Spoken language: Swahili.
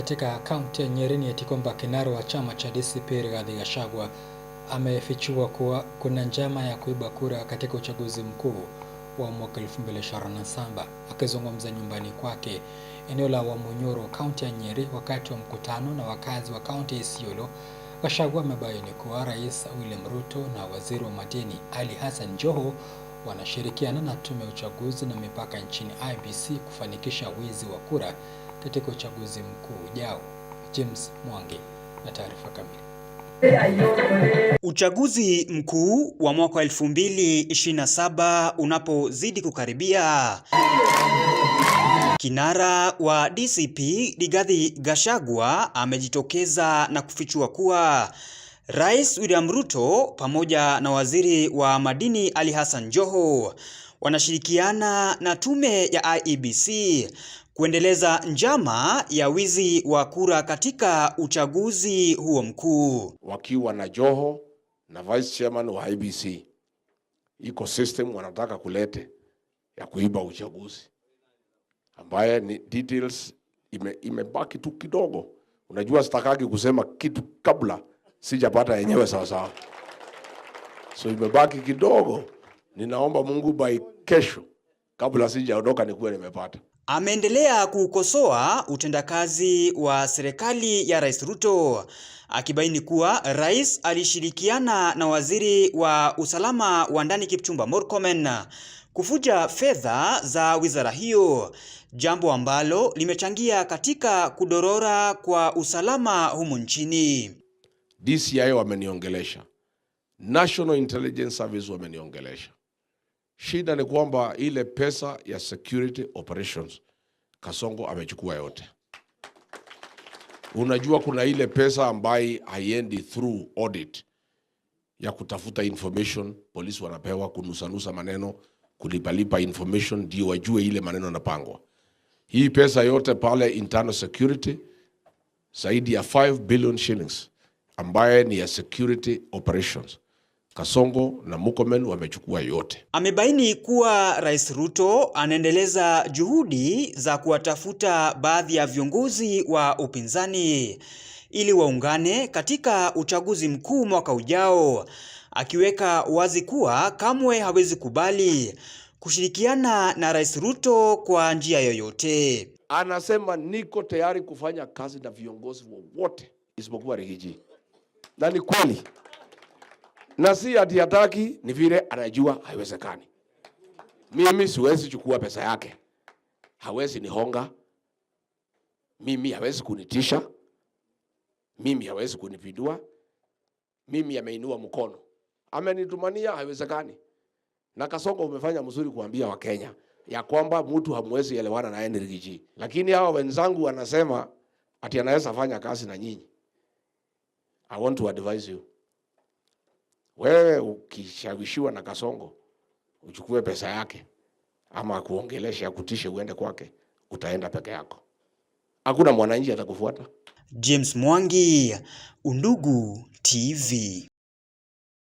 katika kaunti ya Nyeri eti kwamba kinara wa chama cha DCP Rigathi Gachagua amefichua kuwa kuna njama ya kuiba kura katika uchaguzi mkuu wa mwaka 2027. Akizungumza nyumbani kwake eneo la Wamunyoro, kaunti ya Nyeri, wakati wa mkutano na wakazi wa kaunti ya Isiolo, Gachagua amebaini kuwa Rais William Ruto na Waziri wa Madini Ali Hassan Joho wanashirikiana na tume ya uchaguzi na mipaka nchini IEBC kufanikisha wizi wa kura katika uchaguzi mkuu ujao. James Mwangi na taarifa kamili. Uchaguzi mkuu wa mwaka 2027 unapozidi kukaribia, kinara wa DCP Rigathi Gachagua amejitokeza na kufichua kuwa Rais William Ruto pamoja na Waziri wa Madini Ali Hassan Joho wanashirikiana na tume ya IEBC kuendeleza njama ya wizi wa kura katika uchaguzi huo mkuu. Wakiwa na Joho na Vice Chairman wa IEBC, ecosystem wanataka kulete ya kuiba uchaguzi, ambaye ni details imebaki tu kidogo. Unajua sitakagi kusema kitu kabla sijapata yenyewe sawa sawa. So imebaki kidogo. Ninaomba Mungu by kesho kabla sijaondoka nikuwe nimepata. Ameendelea kukosoa utendakazi wa serikali ya Rais Ruto, akibaini kuwa rais alishirikiana na Waziri wa Usalama wa Ndani Kipchumba Murkomen kufuja fedha za wizara hiyo, jambo ambalo limechangia katika kudorora kwa usalama humu nchini. DCI wameniongelesha, National Intelligence Service wameniongelesha. Shida ni kwamba ile pesa ya security operations Kasongo amechukua yote. Unajua kuna ile pesa ambayo haiendi through audit ya kutafuta information, polisi wanapewa kunusanusa maneno, kulipalipa information ndio wajue ile maneno napangwa. Hii pesa yote pale internal security zaidi ya 5 billion shillings ambaye ni ya security operations, Kasongo na Murkomen wamechukua yote. Amebaini kuwa Rais Ruto anaendeleza juhudi za kuwatafuta baadhi ya viongozi wa upinzani ili waungane katika uchaguzi mkuu mwaka ujao, akiweka wazi kuwa kamwe hawezi kubali kushirikiana na Rais Ruto kwa njia yoyote. Anasema niko tayari kufanya kazi na viongozi wote isipokuwa Rigiji. Na ni kweli. Na si ati hataki, ni vile anajua haiwezekani. Mimi siwezi chukua pesa yake. Hawezi nihonga. Mimi hawezi kunitisha. Mimi hawezi kunipindua. Mimi ameinua mkono. Amenitumania, haiwezekani. Na Kasongo umefanya mzuri kuambia Wakenya ya kwamba mtu hamwezi elewana na yeye Rigiji. Lakini hawa wenzangu wanasema ati anaweza fanya kazi na nyinyi. I want to advise you. Wewe ukishawishiwa na Kasongo uchukue pesa yake ama kuongelesha kutishe uende kwake, utaenda peke yako. Hakuna mwananchi atakufuata. James Mwangi, Undugu TV.